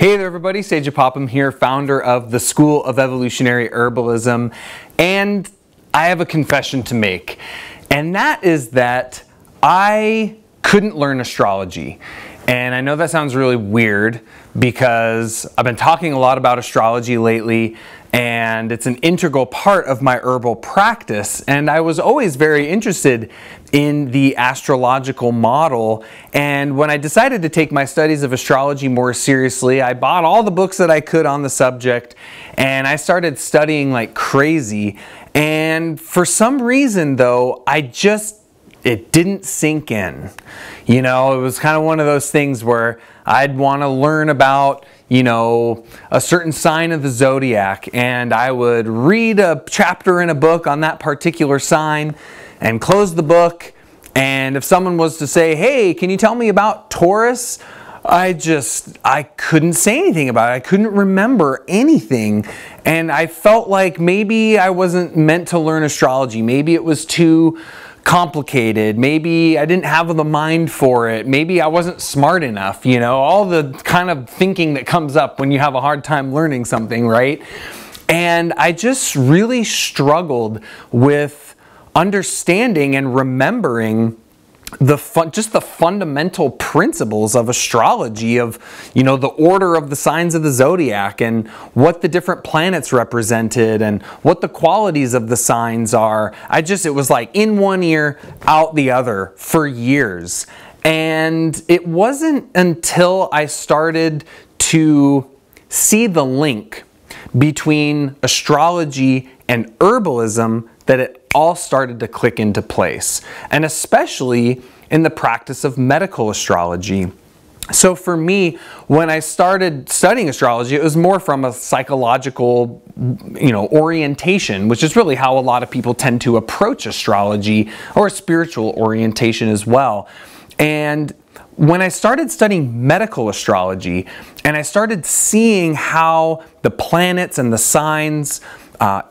Hey there everybody, Sage Popham here, founder of the School of Evolutionary Herbalism, and I have a confession to make, and that is that I couldn't learn astrology. And I know that sounds really weird because I've been talking a lot about astrology lately, and it's an integral part of my herbal practice, and I was always very interested in the astrological model. And when I decided to take my studies of astrology more seriously, I bought all the books that I could on the subject, and I started studying like crazy. And for some reason though, it didn't sink in. You know, it was kind of one of those things where I'd want to learn about, you know, a certain sign of the zodiac, and I would read a chapter in a book on that particular sign and close the book. And if someone was to say, hey, can you tell me about Taurus? I couldn't say anything about it. I couldn't remember anything. And I felt like maybe I wasn't meant to learn astrology. Maybe it was too complicated. Maybe I didn't have the mind for it. Maybe I wasn't smart enough, you know, all the kind of thinking that comes up when you have a hard time learning something, right? And I just really struggled with understanding and remembering just the fundamental principles of astrology, of, you know, the order of the signs of the zodiac and what the different planets represented and what the qualities of the signs are. It was like in one ear, out the other for years. And it wasn't until I started to see the link between astrology and herbalism that it all started to click into place, and especially in the practice of medical astrology. So for me, when I started studying astrology, it was more from a psychological, you know, orientation, which is really how a lot of people tend to approach astrology, or a spiritual orientation as well. And when I started studying medical astrology and I started seeing how the planets and the signs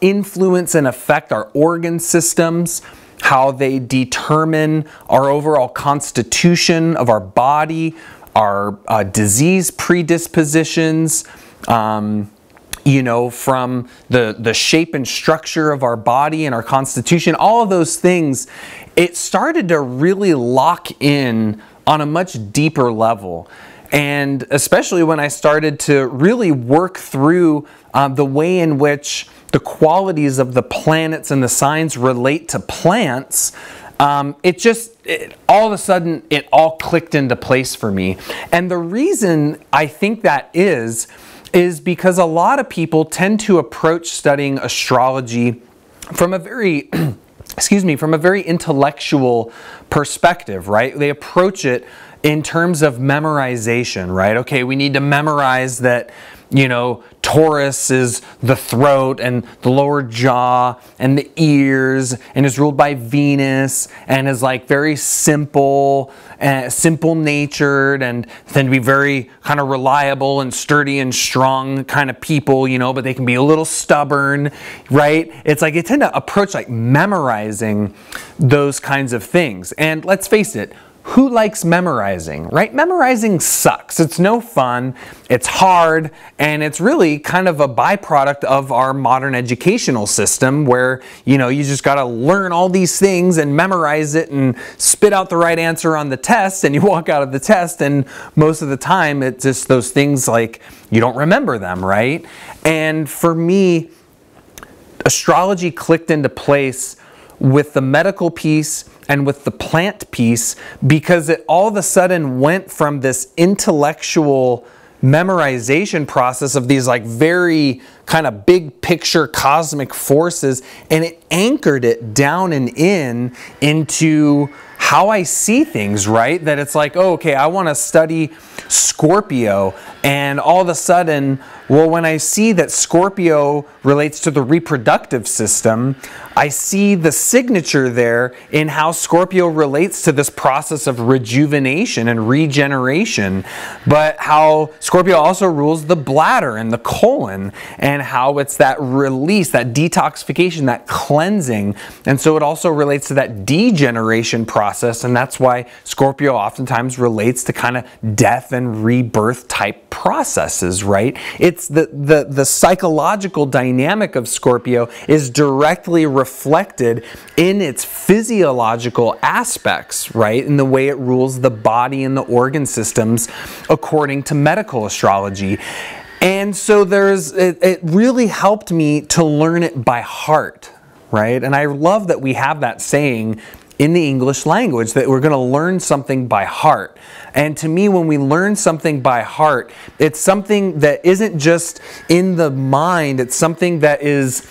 influence and affect our organ systems, how they determine our overall constitution of our body, our disease predispositions, you know, from the shape and structure of our body and our constitution, all of those things, it started to really lock in on a much deeper level. And especially when I started to really work through the way in which the qualities of the planets and the signs relate to plants, all of a sudden, it all clicked into place for me. And the reason I think that is because a lot of people tend to approach studying astrology from a very from a very intellectual perspective, right? They approach it in terms of memorization, right? Okay, we need to memorize that, you know, Taurus is the throat and the lower jaw and the ears, and is ruled by Venus, and is like very simple natured, and tend to be very kind of reliable and sturdy and strong kind of people, you know, but they can be a little stubborn, right? It's like, they tend to approach like memorizing those kinds of things. And let's face it, who likes memorizing, right? Memorizing sucks. It's no fun, it's hard, and it's really kind of a byproduct of our modern educational system where, you know, you just gotta learn all these things and memorize it and spit out the right answer on the test, and you walk out of the test, and most of the time it's just those things like, you don't remember them, right? And for me, astrology clicked into place with the medical piece and with the plant piece, because it all of a sudden went from this intellectual memorization process of these like very kind of big picture cosmic forces, and it anchored it down and into how I see things, right? That it's like, oh, okay, I want to study Scorpio, and all of a sudden, well, when I see that Scorpio relates to the reproductive system, I see the signature there in how Scorpio relates to this process of rejuvenation and regeneration, but how Scorpio also rules the bladder and the colon, and how it's that release, that detoxification, that cleansing. And so it also relates to that degeneration process process, and that's why Scorpio oftentimes relates to kind of death and rebirth type processes, right? It's the psychological dynamic of Scorpio is directly reflected in its physiological aspects, right? In the way it rules the body and the organ systems according to medical astrology. And so it really helped me to learn it by heart, right? And I love that we have that saying in the English language, that we're going to learn something by heart. And to me, when we learn something by heart, it's something that isn't just in the mind, it's something that is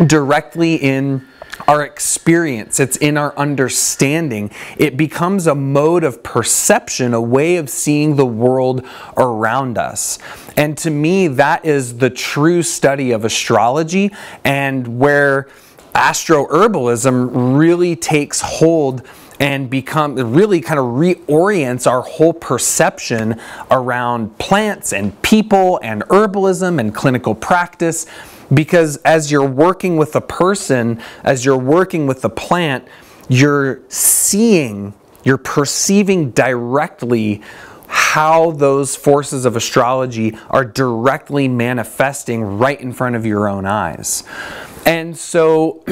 directly in our experience, it's in our understanding. It becomes a mode of perception, a way of seeing the world around us. And to me, that is the true study of astrology, and where Astro-Herbalism really takes hold and really kind of reorients our whole perception around plants and people and herbalism and clinical practice. Because as you're working with a person, as you're working with a plant, you're perceiving directly how those forces of astrology are directly manifesting right in front of your own eyes. And so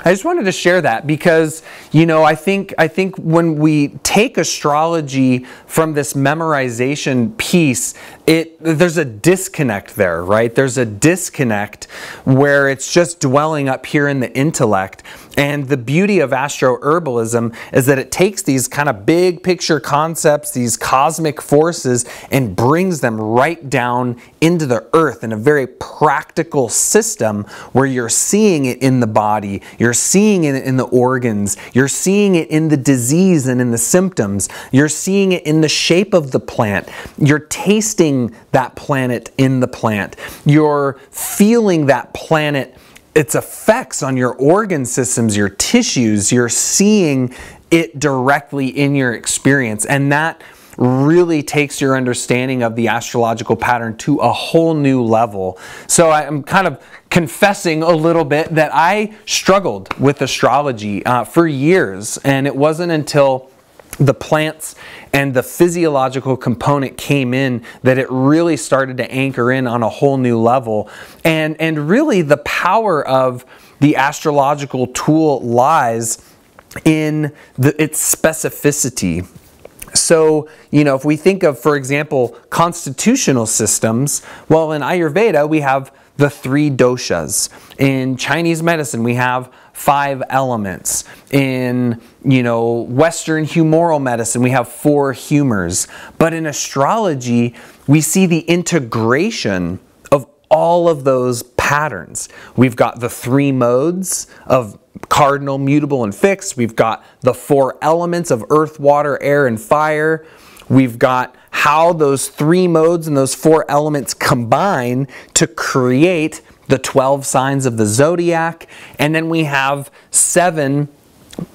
I just wanted to share that because, you know, I think when we take astrology from this memorization piece, there's a disconnect there, right? There's a disconnect where it's just dwelling up here in the intellect. And the beauty of Astro-Herbalism is that it takes these kind of big picture concepts, these cosmic forces, and brings them right down into the earth in a very practical system where you're seeing it in the body, you're seeing it in the organs, you're seeing it in the disease and in the symptoms, you're seeing it in the shape of the plant, you're tasting that planet in the plant, you're feeling that planet, its effects on your organ systems, your tissues, you're seeing it directly in your experience. And that really takes your understanding of the astrological pattern to a whole new level. So I'm kind of confessing a little bit that I struggled with astrology for years, and it wasn't until the plants and the physiological component came in that it really started to anchor in on a whole new level. And really the power of the astrological tool lies in its specificity. So, you know, if we think of, for example, constitutional systems, well, in Ayurveda, we have the 3 doshas. In Chinese medicine, we have 5 elements. In, you know, Western humoral medicine, we have 4 humors. But in astrology, we see the integration of all of those patterns. We've got the 3 modes of cardinal, mutable, and fixed. We've got the 4 elements of earth, water, air, and fire. We've got how those 3 modes and those 4 elements combine to create the 12 signs of the zodiac. And then we have 7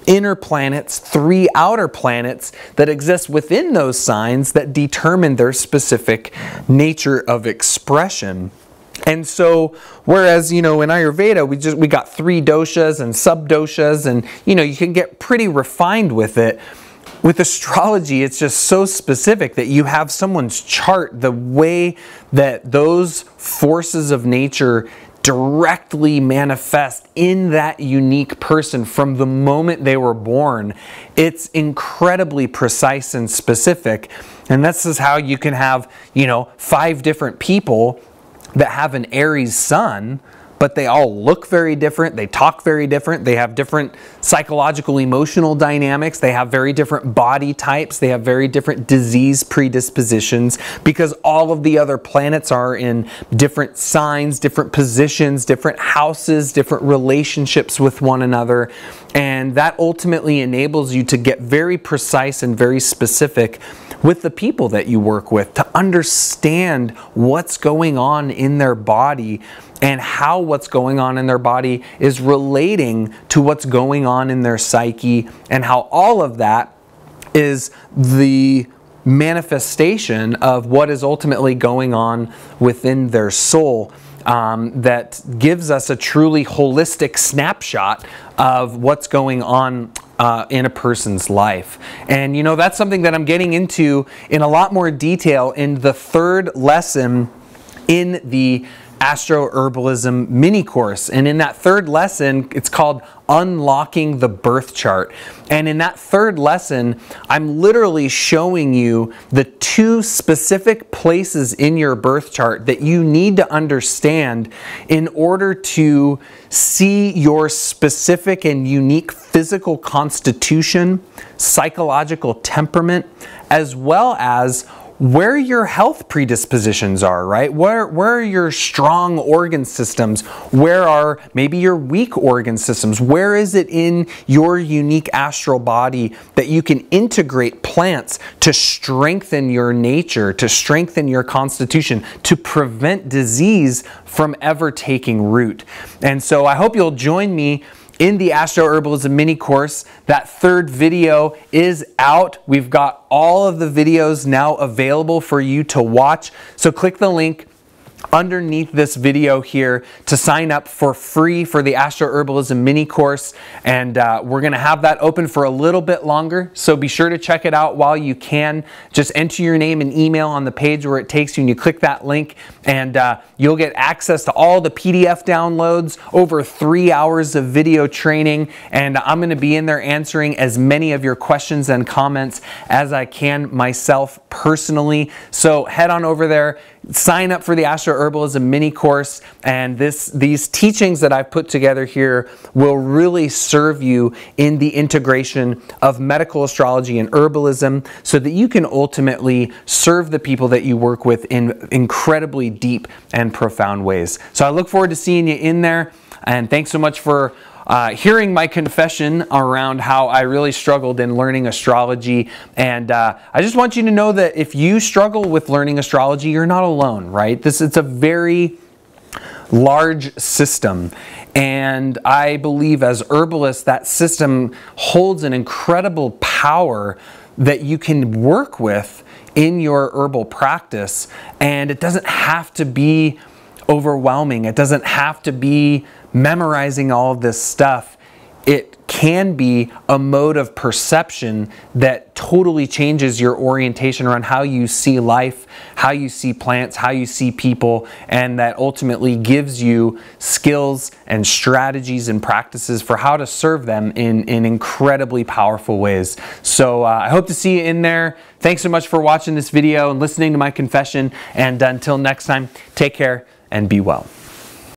inner planets, 3 outer planets that exist within those signs that determine their specific nature of expression. And so, whereas, you know, in Ayurveda, we got 3 doshas and sub-doshas, and, you know, you can get pretty refined with it. With astrology, it's just so specific that you have someone's chart, the way that those forces of nature directly manifest in that unique person from the moment they were born. It's incredibly precise and specific. And this is how you can have, you know, 5 different people that have an Aries sun, but they all look very different, they talk very different, they have different psychological, emotional dynamics, they have very different body types, they have very different disease predispositions, because all of the other planets are in different signs, different positions, different houses, different relationships with one another, and that ultimately enables you to get very precise and very specific with the people that you work with, to understand what's going on in their body and how what's going on in their body is relating to what's going on in their psyche, and how all of that is the manifestation of what is ultimately going on within their soul. That gives us a truly holistic snapshot of what's going on in a person's life. And you know, that's something that I'm getting into in a lot more detail in the third lesson in the Astro-Herbalism mini course. And in that third lesson, it's called Unlocking the Birth Chart. And in that third lesson, I'm literally showing you the 2 specific places in your birth chart that you need to understand in order to see your specific and unique physical constitution, psychological temperament, as well as where your health predispositions are, right? Where are your strong organ systems? Where are maybe your weak organ systems? Where is it in your unique astral body that you can integrate plants to strengthen your nature, to strengthen your constitution, to prevent disease from ever taking root? And so I hope you'll join me in the Astro-Herbalism mini course. That third video is out. We've got all of the videos now available for you to watch. So click the link underneath this video here to sign up for free for the Astro-Herbalism mini course. And we're going to have that open for a little bit longer. So be sure to check it out while you can. Just enter your name and email on the page where it takes you, and you click that link, and you'll get access to all the PDF downloads, over 3 hours of video training, and I'm going to be in there answering as many of your questions and comments as I can myself personally. So head on over there, sign up for the Astro-Herbalism mini course, and these teachings that I've put together here will really serve you in the integration of medical astrology and herbalism so that you can ultimately serve the people that you work with in incredibly deep and profound ways. So I look forward to seeing you in there, and thanks so much for hearing my confession around how I really struggled in learning astrology. And I just want you to know that if you struggle with learning astrology, you're not alone, right? It's a very large system. And I believe as herbalists, that system holds an incredible power that you can work with in your herbal practice. And it doesn't have to be overwhelming. It doesn't have to be memorizing all of this stuff. It can be a mode of perception that totally changes your orientation around how you see life, how you see plants, how you see people, and that ultimately gives you skills and strategies and practices for how to serve them in incredibly powerful ways. So I hope to see you in there. Thanks so much for watching this video and listening to my confession, and until next time, take care and be well.